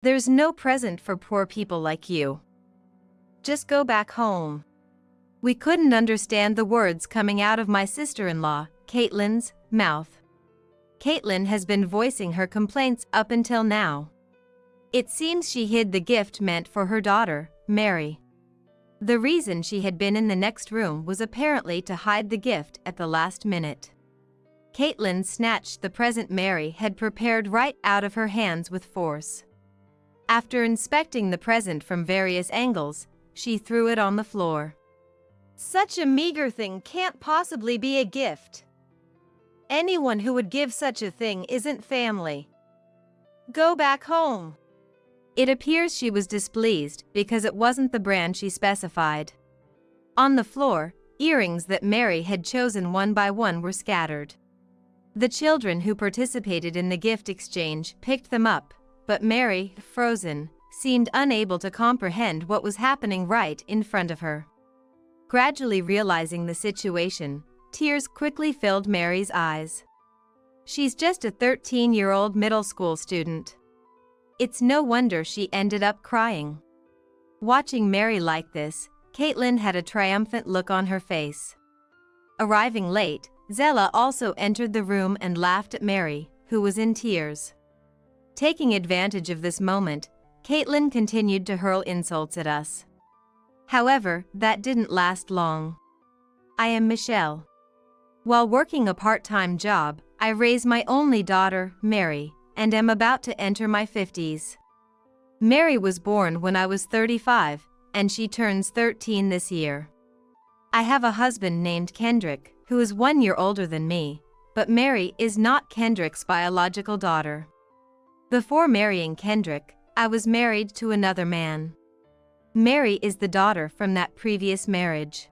There's no present for poor people like you. Just go back home." We couldn't understand the words coming out of my sister-in-law, Caitlin's, mouth. Caitlin has been voicing her complaints up until now. It seems she hid the gift meant for her daughter, Mary. The reason she had been in the next room was apparently to hide the gift at the last minute. Caitlin snatched the present Mary had prepared right out of her hands with force. After inspecting the present from various angles, she threw it on the floor. "Such a meager thing can't possibly be a gift. Anyone who would give such a thing isn't family. Go back home." It appears she was displeased because it wasn't the brand she specified. On the floor, earrings that Mary had chosen one by one were scattered. The children who participated in the gift exchange picked them up, but Mary, frozen, seemed unable to comprehend what was happening right in front of her. Gradually realizing the situation, tears quickly filled Mary's eyes. She's just a 13-year-old middle school student. It's no wonder she ended up crying. Watching Mary like this, Caitlin had a triumphant look on her face. Arriving late, Zella also entered the room and laughed at Mary, who was in tears. Taking advantage of this moment, Caitlin continued to hurl insults at us. However, that didn't last long. "I am Michelle. While working a part-time job, I raise my only daughter, Mary, and am about to enter my 50s. Mary was born when I was 35, and she turns 13 this year. I have a husband named Kendrick, who is 1 year older than me, but Mary is not Kendrick's biological daughter. Before marrying Kendrick, I was married to another man. Mary is the daughter from that previous marriage.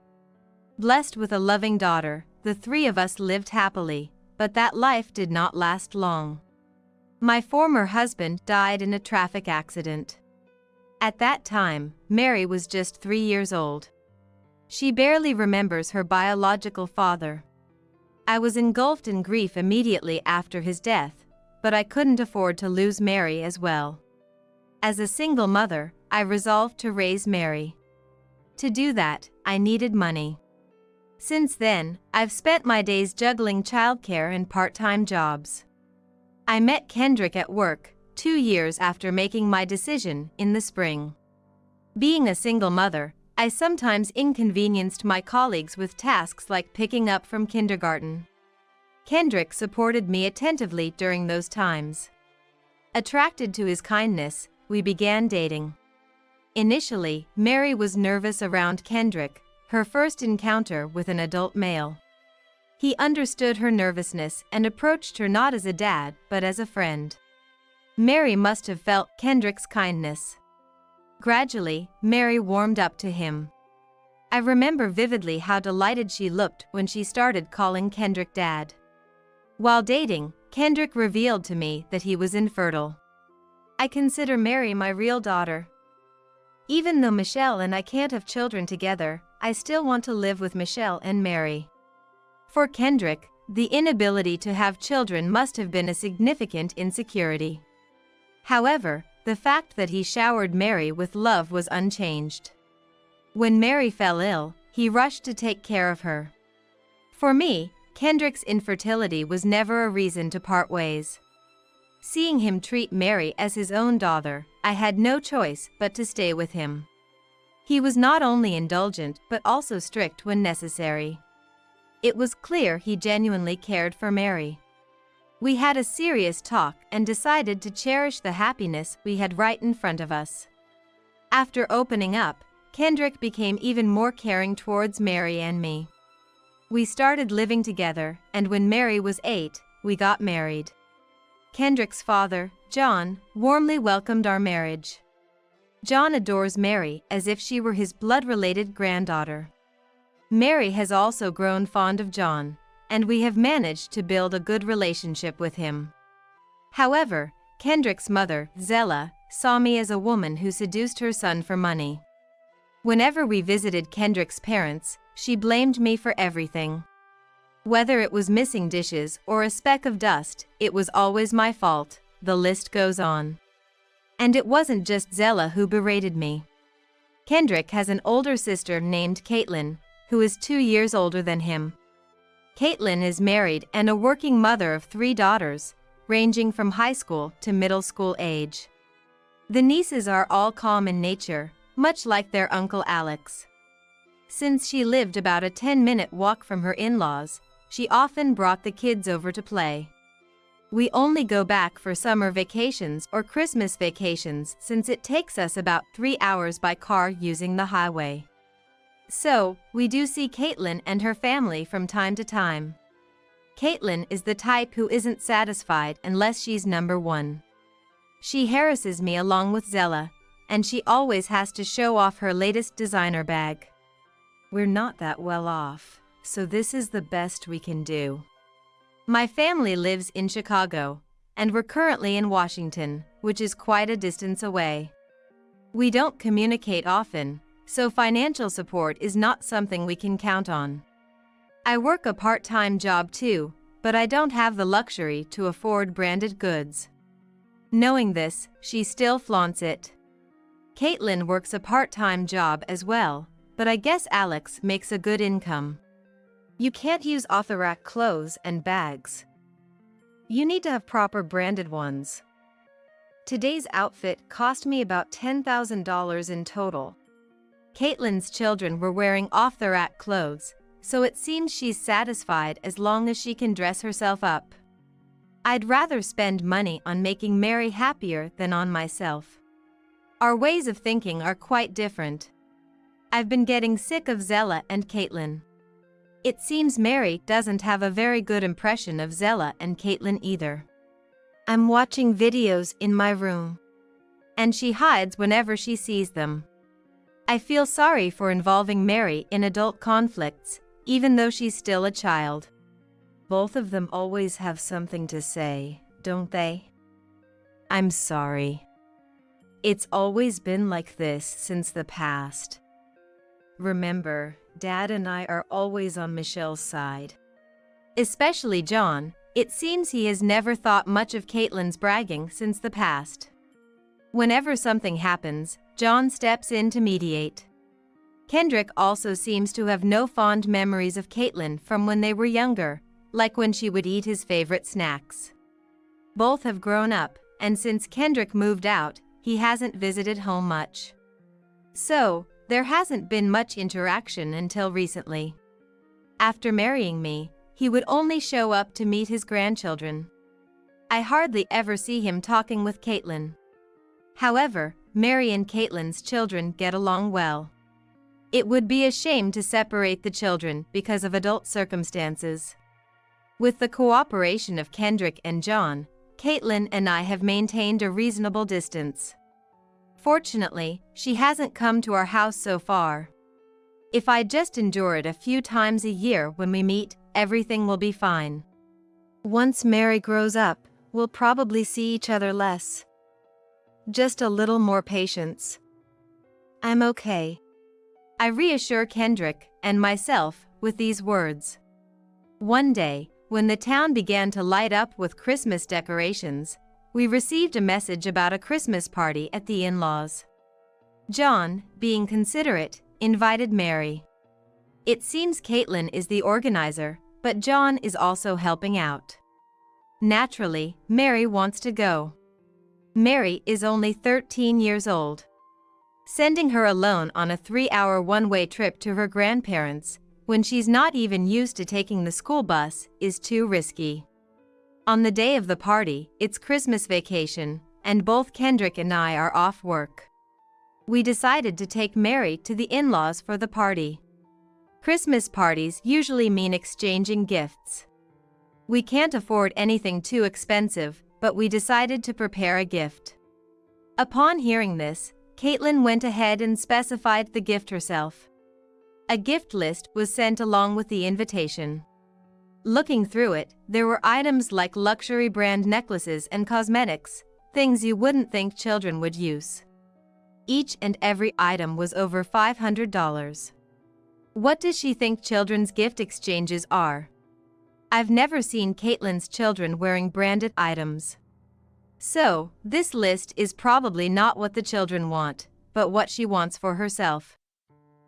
Blessed with a loving daughter, the three of us lived happily, but that life did not last long. My former husband died in a traffic accident. At that time, Mary was just 3 years old. She barely remembers her biological father. I was engulfed in grief immediately after his death, but I couldn't afford to lose Mary as well. As a single mother, I resolved to raise Mary. To do that, I needed money. Since then, I've spent my days juggling childcare and part-time jobs. I met Kendrick at work, 2 years after making my decision in the spring. Being a single mother, I sometimes inconvenienced my colleagues with tasks like picking up from kindergarten. Kendrick supported me attentively during those times. Attracted to his kindness, we began dating. Initially, Mary was nervous around Kendrick, her first encounter with an adult male. He understood her nervousness and approached her not as a dad, but as a friend. Mary must have felt Kendrick's kindness. Gradually, Mary warmed up to him. I remember vividly how delighted she looked when she started calling Kendrick Dad. While dating, Kendrick revealed to me that he was infertile. I consider Mary my real daughter. Even though Michelle and I can't have children together, I still want to live with Michelle and Mary. For Kendrick, the inability to have children must have been a significant insecurity. However, the fact that he showered Mary with love was unchanged. When Mary fell ill, he rushed to take care of her. For me, Kendrick's infertility was never a reason to part ways. Seeing him treat Mary as his own daughter, I had no choice but to stay with him. He was not only indulgent but also strict when necessary. It was clear he genuinely cared for Mary. We had a serious talk and decided to cherish the happiness we had right in front of us. After opening up, Kendrick became even more caring towards Mary and me. We started living together, and when Mary was 8, we got married. Kendrick's father, John, warmly welcomed our marriage. John adores Mary as if she were his blood-related granddaughter. Mary has also grown fond of John, and we have managed to build a good relationship with him. However, Kendrick's mother, Zella, saw me as a woman who seduced her son for money. Whenever we visited Kendrick's parents, she blamed me for everything. Whether it was missing dishes or a speck of dust, it was always my fault. The list goes on. And it wasn't just Zella who berated me. Kendrick has an older sister named Caitlin, who is 2 years older than him. Caitlin is married and a working mother of 3 daughters, ranging from high school to middle school age. The nieces are all calm in nature, much like their uncle Alex. Since she lived about a 10-minute walk from her in-laws, she often brought the kids over to play. We only go back for summer vacations or Christmas vacations since it takes us about 3 hours by car using the highway. So, we do see Caitlin and her family from time to time. Caitlin is the type who isn't satisfied unless she's number one. She harasses me along with Zella, and she always has to show off her latest designer bag. We're not that well off, so this is the best we can do. My family lives in Chicago, and we're currently in Washington, which is quite a distance away. We don't communicate often, so financial support is not something we can count on. I work a part-time job too, but I don't have the luxury to afford branded goods. Knowing this, she still flaunts it. Caitlin works a part-time job as well, but I guess Alex makes a good income. You can't use off-the-rack clothes and bags. You need to have proper branded ones. Today's outfit cost me about $10,000 in total. Caitlin's children were wearing off-the-rack clothes, so it seems she's satisfied as long as she can dress herself up. I'd rather spend money on making Mary happier than on myself. Our ways of thinking are quite different. I've been getting sick of Zella and Caitlin. It seems Mary doesn't have a very good impression of Zella and Caitlin either. I'm watching videos in my room, and she hides whenever she sees them. I feel sorry for involving Mary in adult conflicts, even though she's still a child. Both of them always have something to say, don't they? I'm sorry. It's always been like this since the past. Remember, Dad and I are always on Michelle's side. Especially John, it seems he has never thought much of Caitlin's bragging since the past. Whenever something happens, John steps in to mediate. Kendrick also seems to have no fond memories of Caitlin from when they were younger, like when she would eat his favorite snacks. Both have grown up, and since Kendrick moved out, he hasn't visited home much. So, there hasn't been much interaction until recently. After marrying me, he would only show up to meet his grandchildren. I hardly ever see him talking with Caitlin. However, Mary and Caitlin's children get along well. It would be a shame to separate the children because of adult circumstances. With the cooperation of Kendrick and John, Caitlin and I have maintained a reasonable distance. Fortunately, she hasn't come to our house so far. If I just endure it a few times a year when we meet, everything will be fine. Once Mary grows up, we'll probably see each other less. Just a little more patience. I'm okay. I reassure Kendrick and myself with these words. One day, when the town began to light up with Christmas decorations, we received a message about a Christmas party at the in-laws. John, being considerate, invited Mary. It seems Caitlin is the organizer, but John is also helping out. Naturally, Mary wants to go. Mary is only 13 years old. Sending her alone on a 3-hour one-way trip to her grandparents, when she's not even used to taking the school bus, is too risky. On the day of the party, it's Christmas vacation, and both Kendrick and I are off work. We decided to take Mary to the in-laws for the party. Christmas parties usually mean exchanging gifts. We can't afford anything too expensive, but we decided to prepare a gift. Upon hearing this, Caitlin went ahead and specified the gift herself. A gift list was sent along with the invitation. Looking through it, there were items like luxury brand necklaces and cosmetics, things you wouldn't think children would use. Each and every item was over $500. What does she think children's gift exchanges are? I've never seen Caitlin's children wearing branded items. So, this list is probably not what the children want, but what she wants for herself.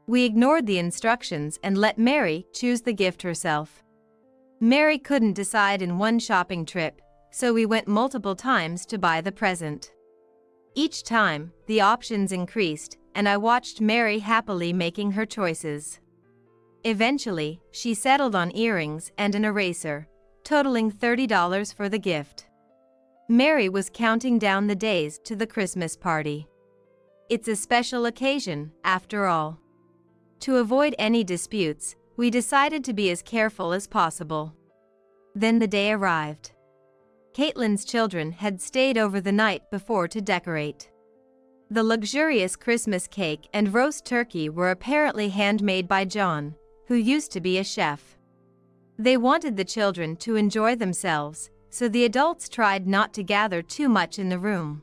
We ignored the instructions and let Mary choose the gift herself. Mary couldn't decide in one shopping trip, so we went multiple times to buy the present. Each time, the options increased, and I watched Mary happily making her choices. Eventually, she settled on earrings and an eraser, totaling $30 for the gift. Mary was counting down the days to the Christmas party. It's a special occasion, after all. To avoid any disputes, we decided to be as careful as possible. Then the day arrived. Caitlin's children had stayed over the night before to decorate. The luxurious Christmas cake and roast turkey were apparently handmade by John, who used to be a chef. They wanted the children to enjoy themselves, so the adults tried not to gather too much in the room.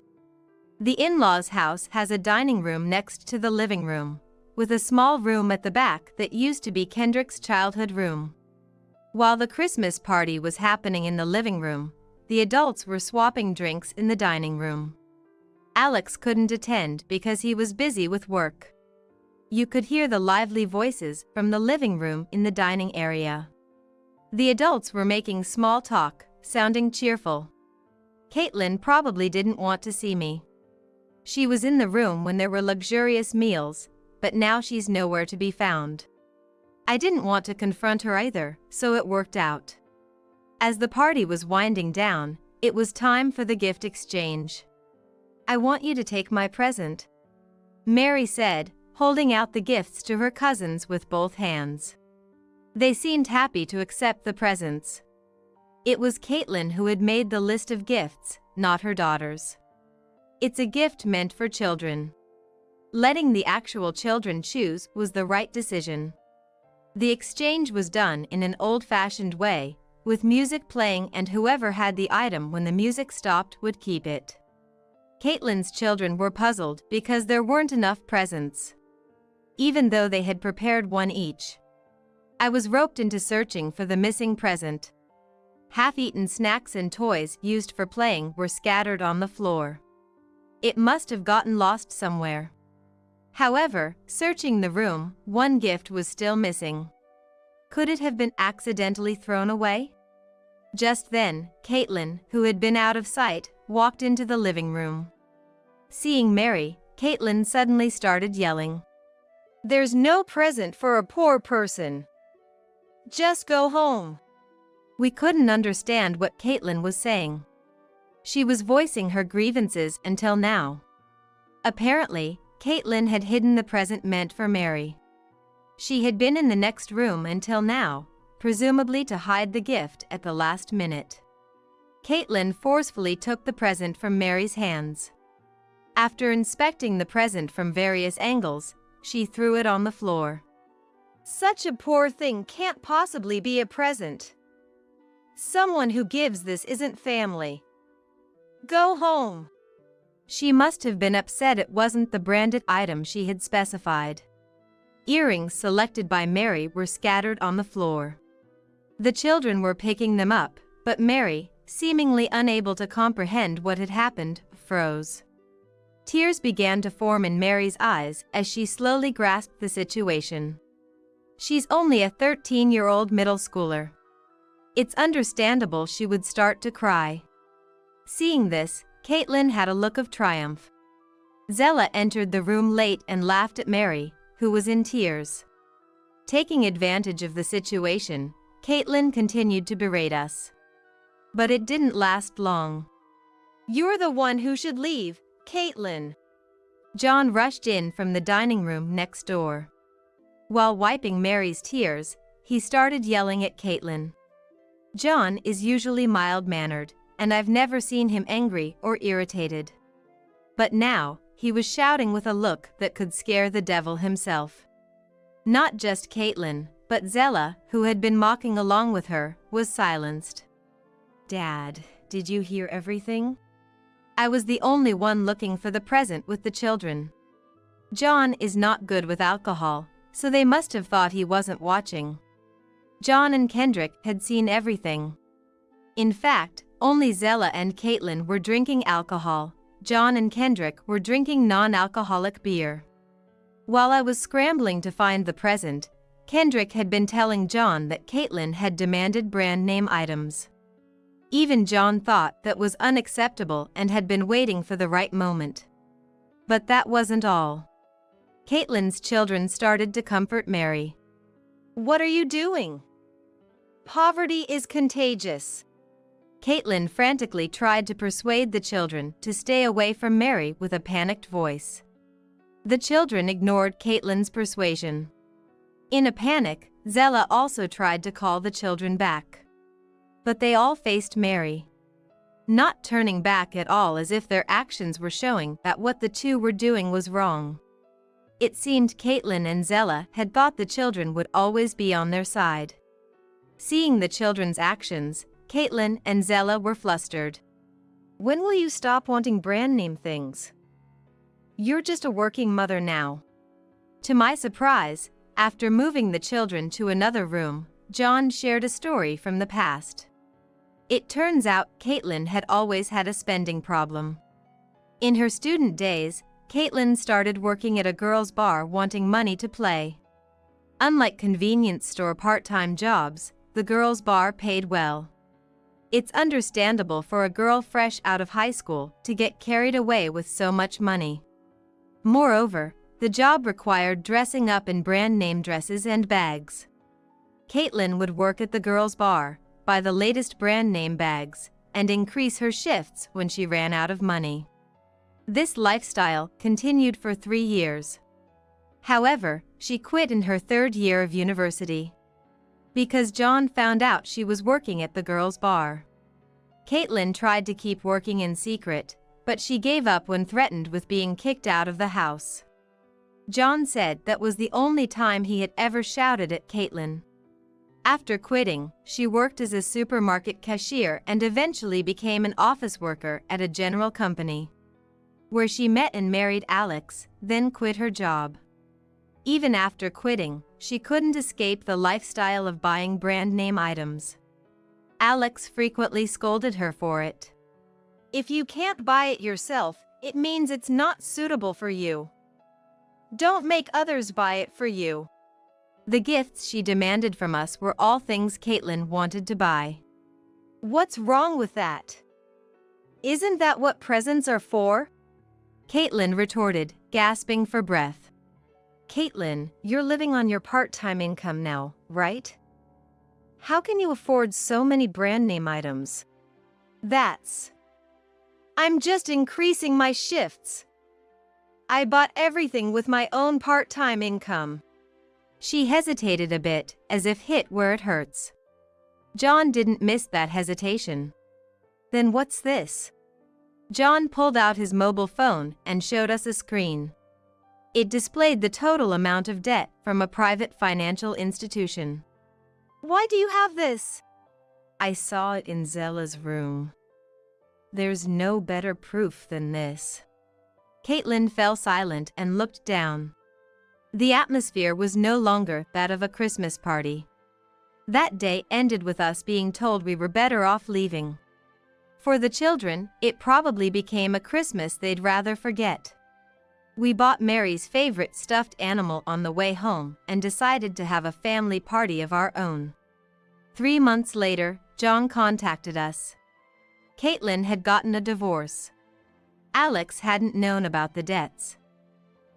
The in-laws' house has a dining room next to the living room, with a small room at the back that used to be Kendrick's childhood room. While the Christmas party was happening in the living room, the adults were swapping drinks in the dining room. Alex couldn't attend because he was busy with work. You could hear the lively voices from the living room in the dining area. The adults were making small talk, sounding cheerful. Caitlin probably didn't want to see me. She was in the room when there were luxurious meals, but now she's nowhere to be found. I didn't want to confront her either, so it worked out. As the party was winding down, it was time for the gift exchange. "I want you to take my present," Mary said, holding out the gifts to her cousins with both hands. They seemed happy to accept the presents. It was Caitlin who had made the list of gifts, not her daughters. It's a gift meant for children. Letting the actual children choose was the right decision. The exchange was done in an old-fashioned way, with music playing, and whoever had the item when the music stopped would keep it. Caitlin's children were puzzled because there weren't enough presents, even though they had prepared one each. I was roped into searching for the missing present. Half-eaten snacks and toys used for playing were scattered on the floor. It must have gotten lost somewhere. However, searching the room, one gift was still missing. Could it have been accidentally thrown away? Just then, Caitlin, who had been out of sight, walked into the living room. Seeing Mary, Caitlin suddenly started yelling, "There's no present for a poor person. Just go home." We couldn't understand what Caitlin was saying. She was voicing her grievances until now. Apparently, Caitlin had hidden the present meant for Mary. She had been in the next room until now, presumably to hide the gift at the last minute. Caitlin forcefully took the present from Mary's hands. After inspecting the present from various angles, she threw it on the floor. "Such a poor thing can't possibly be a present. Someone who gives this isn't family. Go home." She must have been upset it wasn't the branded item she had specified. Earrings selected by Mary were scattered on the floor. The children were picking them up, but Mary, seemingly unable to comprehend what had happened, froze. Tears began to form in Mary's eyes as she slowly grasped the situation. She's only a 13-year-old middle schooler. It's understandable she would start to cry. Seeing this, Caitlin had a look of triumph. Zella entered the room late and laughed at Mary, who was in tears. Taking advantage of the situation, Caitlin continued to berate us. But it didn't last long. "You're the one who should leave, Caitlin." John rushed in from the dining room next door. While wiping Mary's tears, he started yelling at Caitlin. John is usually mild-mannered, and I've never seen him angry or irritated. But now, he was shouting with a look that could scare the devil himself. Not just Caitlin, but Zella, who had been mocking along with her, was silenced. "Dad, did you hear everything?" I was the only one looking for the present with the children. John is not good with alcohol, so they must have thought he wasn't watching. John and Kendrick had seen everything. In fact, Only Zella and Caitlin were drinking alcohol. John and Kendrick were drinking non-alcoholic beer. While I was scrambling to find the present, Kendrick had been telling John that Caitlin had demanded brand name items. Even John thought that was unacceptable and had been waiting for the right moment. But that wasn't all. Caitlin's children started to comfort Mary. "What are you doing? Poverty is contagious." Caitlin frantically tried to persuade the children to stay away from Mary with a panicked voice. The children ignored Caitlin's persuasion. In a panic, Zella also tried to call the children back. But they all faced Mary, not turning back at all, as if their actions were showing that what the two were doing was wrong. It seemed Caitlin and Zella had thought the children would always be on their side. Seeing the children's actions, Caitlin and Zella were flustered. "When will you stop wanting brand name things? You're just a working mother now." To my surprise, after moving the children to another room, John shared a story from the past. It turns out Caitlin had always had a spending problem. In her student days, Caitlin started working at a girls' bar wanting money to play. Unlike convenience store part-time jobs, the girls' bar paid well. It's understandable for a girl fresh out of high school to get carried away with so much money. Moreover, the job required dressing up in brand name dresses and bags. Caitlin would work at the girls' bar, buy the latest brand name bags, and increase her shifts when she ran out of money. This lifestyle continued for 3 years. However, she quit in her 3rd year of university because John found out she was working at the girls' bar. Caitlin tried to keep working in secret, but she gave up when threatened with being kicked out of the house. John said that was the only time he had ever shouted at Caitlin. After quitting, she worked as a supermarket cashier and eventually became an office worker at a general company, where she met and married Alex, then quit her job. Even after quitting, she couldn't escape the lifestyle of buying brand name items. Alex frequently scolded her for it. "If you can't buy it yourself, it means it's not suitable for you. Don't make others buy it for you." The gifts she demanded from us were all things Caitlin wanted to buy. "What's wrong with that? Isn't that what presents are for?" Caitlin retorted, gasping for breath. "Caitlin, you're living on your part-time income now, right? How can you afford so many brand name items?" I'm just increasing my shifts. I bought everything with my own part-time income." She hesitated a bit, as if hit where it hurts. John didn't miss that hesitation. "Then what's this?" John pulled out his mobile phone and showed us a screen. It displayed the total amount of debt from a private financial institution. "Why do you have this?" "I saw it in Zella's room. There's no better proof than this." Caitlin fell silent and looked down. The atmosphere was no longer that of a Christmas party. That day ended with us being told we were better off leaving. For the children, it probably became a Christmas they'd rather forget. We bought Mary's favorite stuffed animal on the way home and decided to have a family party of our own. 3 months later, John contacted us. Caitlin had gotten a divorce. Alex hadn't known about the debts.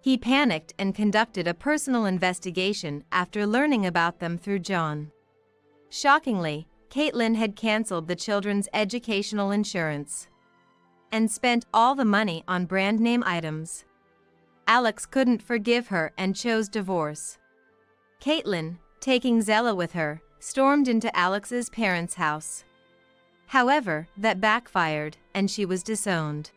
He panicked and conducted a personal investigation after learning about them through John. Shockingly, Caitlin had canceled the children's educational insurance and spent all the money on brand name items. Alex couldn't forgive her and chose divorce. Caitlin, taking Zella with her, stormed into Alex's parents' house. However, that backfired, and she was disowned.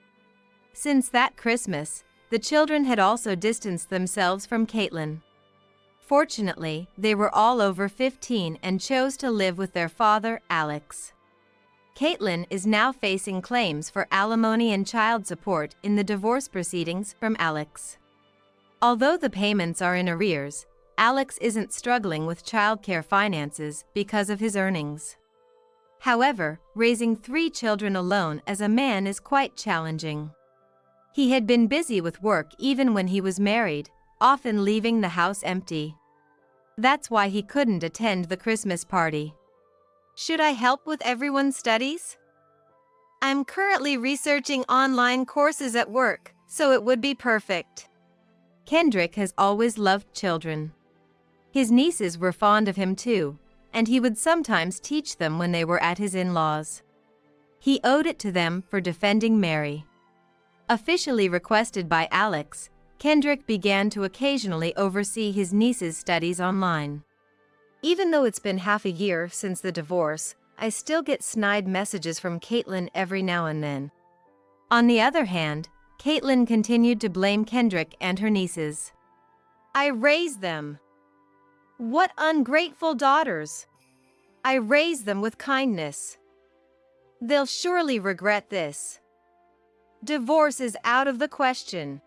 Since that Christmas, the children had also distanced themselves from Caitlin. Fortunately, they were all over 15 and chose to live with their father, Alex. Caitlin is now facing claims for alimony and child support in the divorce proceedings from Alex. Although the payments are in arrears, Alex isn't struggling with childcare finances because of his earnings. However, raising 3 children alone as a man is quite challenging. He had been busy with work even when he was married, often leaving the house empty. That's why he couldn't attend the Christmas party. Should I help with everyone's studies? I'm currently researching online courses at work, so it would be perfect. Kendrick has always loved children. His nieces were fond of him too, and he would sometimes teach them when they were at his in-laws. He owed it to them for defending Mary. Officially requested by Alex, Kendrick began to occasionally oversee his niece's studies online. Even though it's been half a year since the divorce, I still get snide messages from Caitlin every now and then. On the other hand, Caitlin continued to blame Kendrick and her nieces. I raised them. What ungrateful daughters! I raised them with kindness. They'll surely regret this. Divorce is out of the question.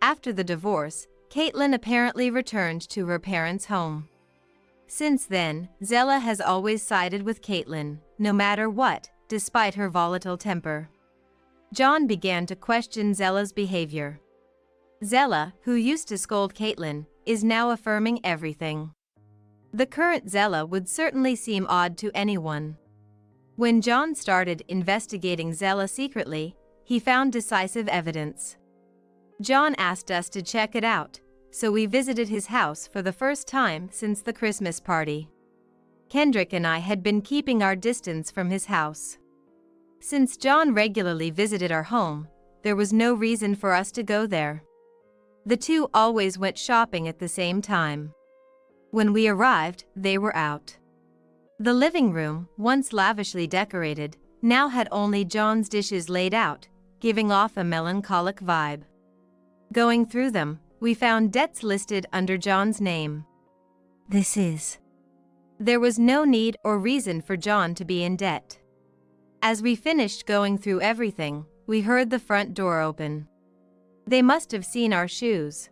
After the divorce, Caitlin apparently returned to her parents' home. Since then, Zella has always sided with Caitlin, no matter what, despite her volatile temper. John began to question Zella's behavior. Zella, who used to scold Caitlin, is now affirming everything. The current Zella would certainly seem odd to anyone. When John started investigating Zella secretly, he found decisive evidence. John asked us to check it out, so we visited his house for the first time since the Christmas party. Kendrick and I had been keeping our distance from his house. Since John regularly visited our home, there was no reason for us to go there. The two always went shopping at the same time. When we arrived, they were out. The living room, once lavishly decorated, now had only John's dishes laid out, giving off a melancholic vibe. Going through them, we found debts listed under John's name. There was no need or reason for John to be in debt. As we finished going through everything, we heard the front door open. They must have seen our shoes.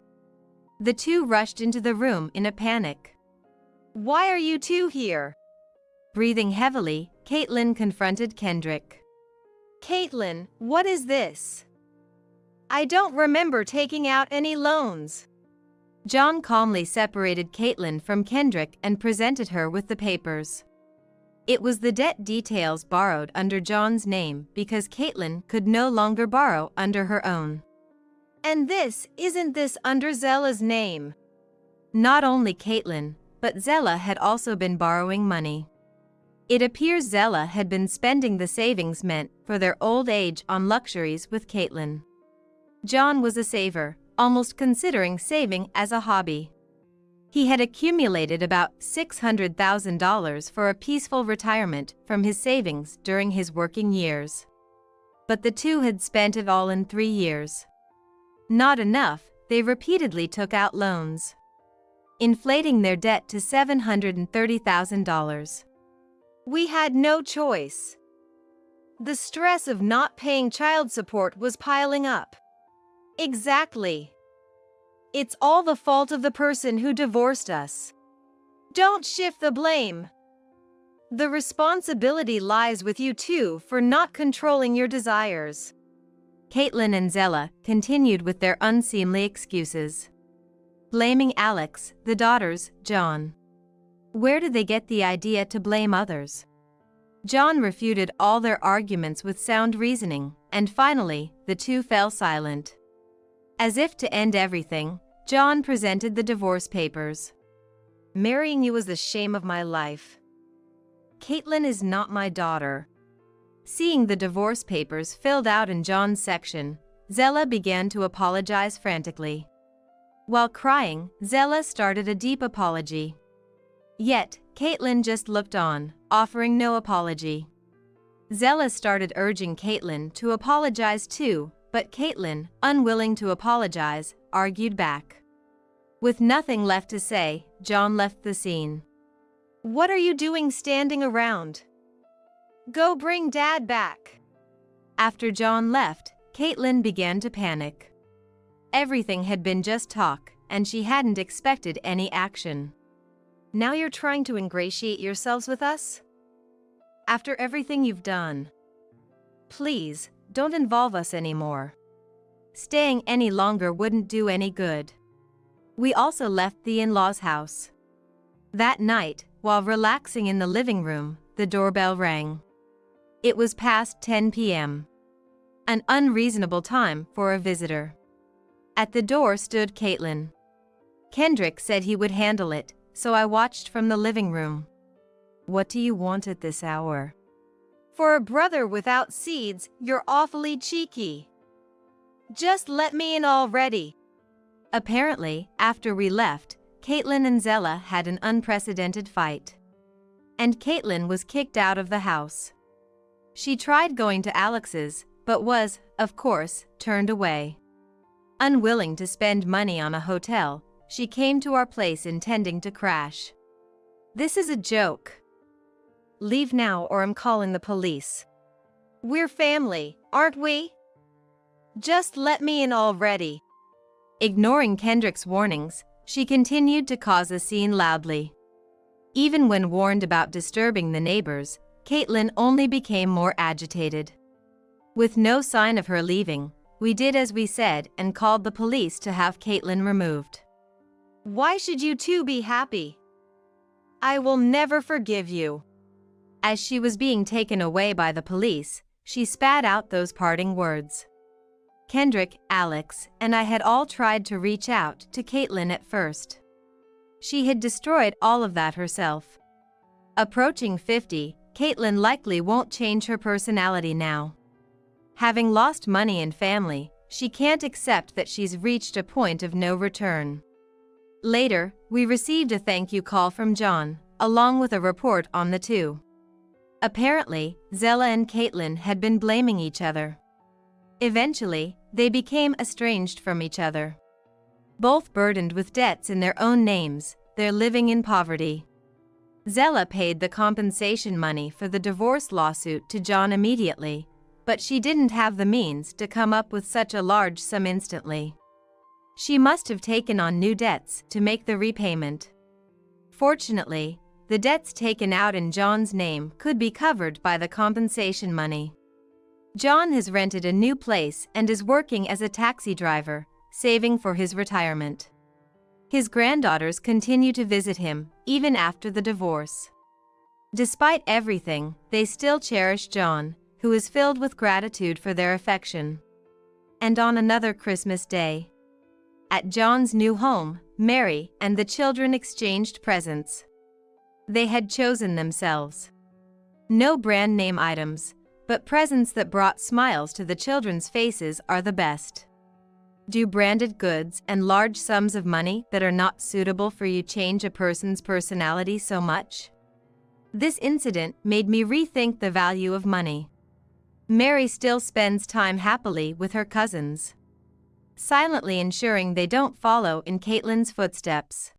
The two rushed into the room in a panic. Why are you two here? Breathing heavily, Caitlin confronted Kendrick. Caitlin, what is this? I don't remember taking out any loans. John calmly separated Caitlin from Kendrick and presented her with the papers. It was the debt details borrowed under John's name because Caitlin could no longer borrow under her own. And isn't this under Zella's name? Not only Caitlin, but Zella had also been borrowing money. It appears Zella had been spending the savings meant for their old age on luxuries with Caitlin. John was a saver, almost considering saving as a hobby. He had accumulated about $600,000 for a peaceful retirement from his savings during his working years. But the two had spent it all in 3 years. Not enough, they repeatedly took out loans, inflating their debt to $730,000. We had no choice. The stress of not paying child support was piling up. Exactly. It's all the fault of the person who divorced us. Don't shift the blame. The responsibility lies with you two for not controlling your desires. Caitlin and Zella continued with their unseemly excuses, blaming Alex, the daughters, John. Where did they get the idea to blame others? John refuted all their arguments with sound reasoning, and finally, the two fell silent. As if to end everything, John presented the divorce papers. Marrying you was the shame of my life. Caitlin is not my daughter. Seeing the divorce papers filled out in John's section, Zella began to apologize frantically. While crying, Zella started a deep apology. Yet, Caitlin just looked on, offering no apology. Zella started urging Caitlin to apologize too, but Caitlin, unwilling to apologize, argued back. With nothing left to say, John left the scene. What are you doing standing around? Go bring Dad back. After John left, Caitlin began to panic. Everything had been just talk, and she hadn't expected any action. Now you're trying to ingratiate yourselves with us? After everything you've done. Please, don't involve us anymore. Staying any longer wouldn't do any good. We also left the in-laws' house. That night, while relaxing in the living room, the doorbell rang. It was past 10 p.m. An unreasonable time for a visitor. At the door stood Caitlin. Kendrick said he would handle it, so I watched from the living room. What do you want at this hour? For a brother without seeds, you're awfully cheeky. Just let me in already. Apparently, after we left, Caitlin and Zella had an unprecedented fight. And Caitlin was kicked out of the house. She tried going to Alex's, but was, of course, turned away. Unwilling to spend money on a hotel, she came to our place intending to crash. This is a joke. Leave now or I'm calling the police. We're family, aren't we? Just let me in already. Ignoring Kendrick's warnings, she continued to cause a scene loudly. Even when warned about disturbing the neighbors, Caitlin only became more agitated. With no sign of her leaving, we did as we said and called the police to have Caitlin removed. Why should you two be happy? I will never forgive you. As she was being taken away by the police, she spat out those parting words. Kendrick, Alex, and I had all tried to reach out to Caitlin at first. She had destroyed all of that herself. Approaching 50, Caitlin likely won't change her personality now. Having lost money and family, she can't accept that she's reached a point of no return. Later, we received a thank you call from John, along with a report on the two. Apparently, Zella and Caitlin had been blaming each other. Eventually, they became estranged from each other. Both burdened with debts in their own names, they're living in poverty. Zella paid the compensation money for the divorce lawsuit to John immediately, but she didn't have the means to come up with such a large sum instantly. She must have taken on new debts to make the repayment. Fortunately, the debts taken out in John's name could be covered by the compensation money. John has rented a new place and is working as a taxi driver, saving for his retirement. His granddaughters continue to visit him, even after the divorce. Despite everything, they still cherish John, who is filled with gratitude for their affection. And on another Christmas day, at John's new home, Mary and the children exchanged presents. They had chosen themselves. No brand name items, but presents that brought smiles to the children's faces are the best. Do branded goods and large sums of money that are not suitable for you change a person's personality so much? This incident made me rethink the value of money. Mary still spends time happily with her cousins, silently ensuring they don't follow in Caitlin's footsteps.